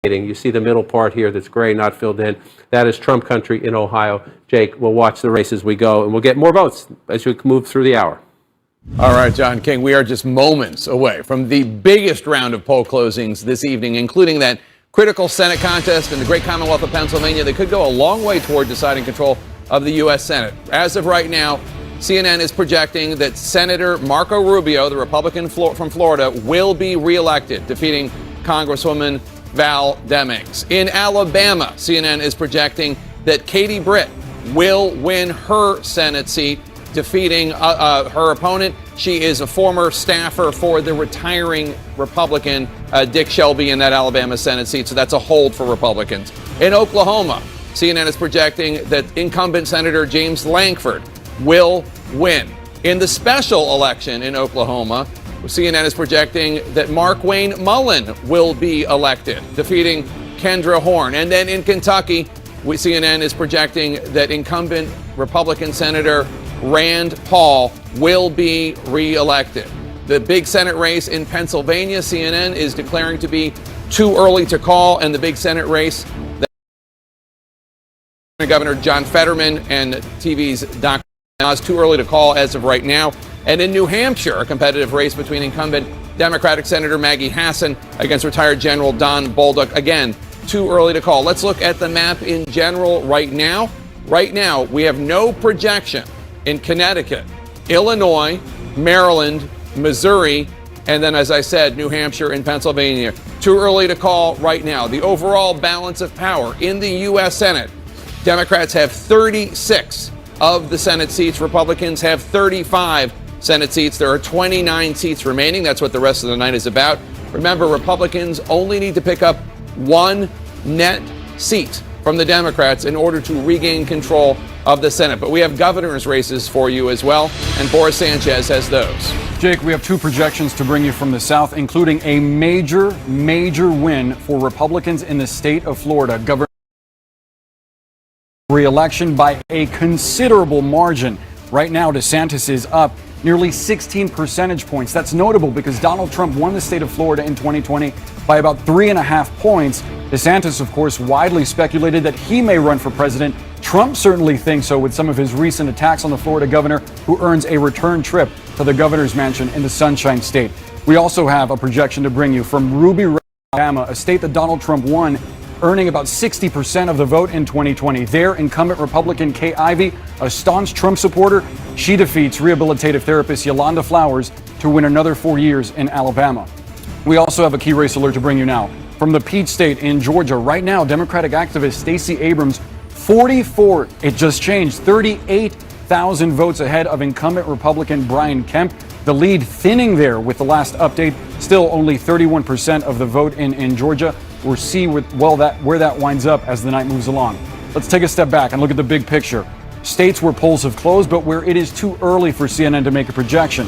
You see the middle part here that's gray, not filled in. That is Trump country in Ohio. Jake, we'll watch the race as we go, and we'll get more votes as we move through the hour. All right, John King, we are just moments away from the biggest round of poll closings this evening, including that critical Senate contest in the great Commonwealth of Pennsylvania that could go a long way toward deciding control of the U.S. Senate. As of right now, CNN is projecting that Senator Marco Rubio, the Republican from Florida, will be reelected, defeating Congresswoman Val Demings. In Alabama, CNN is projecting that Katie Britt will win her Senate seat, defeating her opponent. She is a former staffer for the retiring Republican Dick Shelby in that Alabama Senate seat, so that's a hold for Republicans. In Oklahoma, CNN is projecting that incumbent Senator James Lankford will win. In the special election in Oklahoma, CNN is projecting that Markwayne Mullin will be elected, defeating Kendra Horn. And then in Kentucky, CNN is projecting that incumbent Republican Senator Rand Paul will be reelected. The big Senate race in Pennsylvania, CNN is declaring to be too early to call, and the big Senate race that Governor John Fetterman and TV's Dr. Is too early to call as of right now. And in New Hampshire, a competitive race between incumbent Democratic Senator Maggie Hassan against retired General Don Bolduc. Again, too early to call. Let's look at the map in general right now. Right now, we have no projection in Connecticut, Illinois, Maryland, Missouri, and then, as I said, New Hampshire and Pennsylvania. Too early to call right now. The overall balance of power in the U.S. Senate, Democrats have 36 of the Senate seats. Republicans have 35 Senate seats. There are 29 seats remaining. That's what the rest of the night is about. Remember, Republicans only need to pick up one net seat from the Democrats in order to regain control of the Senate. But we have governor's races for you as well, and Boris Sanchez has those. Jake, we have two projections to bring you from the South, including a major win for Republicans in the state of Florida. Governor re-election by a considerable margin. Right now, DeSantis is up nearly 16 percentage points. That's notable because Donald Trump won the state of Florida in 2020 by about 3.5 points. DeSantis, of course, widely speculated that he may run for president. Trump certainly thinks so with some of his recent attacks on the Florida governor, who earns a return trip to the governor's mansion in the Sunshine State. We also have a projection to bring you from Ruby, Alabama, a state that Donald Trump won, earning about 60% of the vote in 2020. There, incumbent Republican Kay Ivey, a staunch Trump supporter, she defeats rehabilitative therapist Yolanda Flowers to win another 4 years in Alabama. We also have a key race alert to bring you now. From the Peach State in Georgia, right now, Democratic activist Stacey Abrams, 38,000 votes ahead of incumbent Republican Brian Kemp. The lead thinning there with the last update, still only 31% of the vote in Georgia. We'll see where that winds up as the night moves along. Let's take a step back and look at the big picture. States where polls have closed, but where it is too early for CNN to make a projection.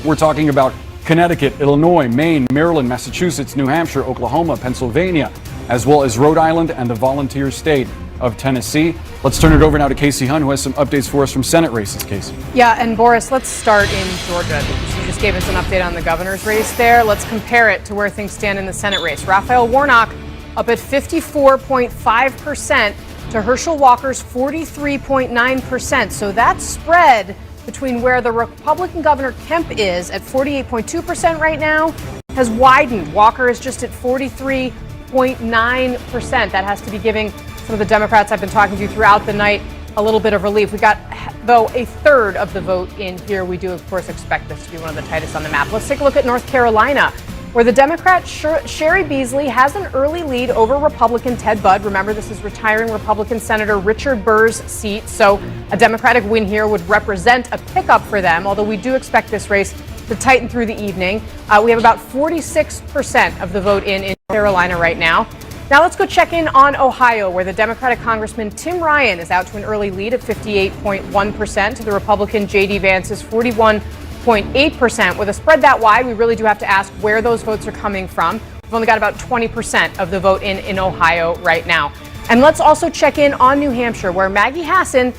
We're talking about Connecticut, Illinois, Maine, Maryland, Massachusetts, New Hampshire, Oklahoma, Pennsylvania, as well as Rhode Island and the volunteer state of Tennessee. Let's turn it over now to Casey Hunt, who has some updates for us from Senate races. Casey. Yeah, and Boris, let's start in Georgia because you just gave us an update on the governor's race there. Let's compare it to where things stand in the Senate race. Raphael Warnock up at 54.5% to Herschel Walker's 43.9%. So that spread between where the Republican Governor Kemp is at 48.2% right now has widened. Walker is just at 43.9%. That has to be giving some of the Democrats I've been talking to throughout the night a little bit of relief. We got, though, a third of the vote in here. We do, of course, expect this to be one of the tightest on the map. Let's take a look at North Carolina, where the Democrat Sherry Beasley has an early lead over Republican Ted Budd. Remember, this is retiring Republican Senator Richard Burr's seat, so a Democratic win here would represent a pickup for them, although we do expect this race to tighten through the evening. We have about 46% of the vote in North Carolina right now. Now let's go check in on Ohio, where the Democratic Congressman Tim Ryan is out to an early lead at 58.1% to the Republican J.D. Vance's 41.8%. With a spread that wide, we really do have to ask where those votes are coming from. We've only got about 20% of the vote in Ohio right now. And let's also check in on New Hampshire, where Maggie Hassan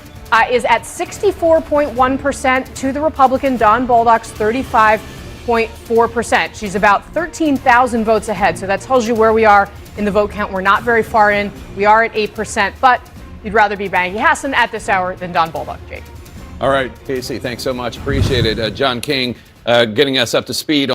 is at 64.1% to the Republican Don Bolduc's 35.4%. She's about 13,000 votes ahead, so that tells you where we are in the vote count. We're not very far in. We are at 8%, but you'd rather be Maggie Hassan at this hour than Don Baldock, Jake. All right, Casey, thanks so much. Appreciate it. John King getting us up to speed.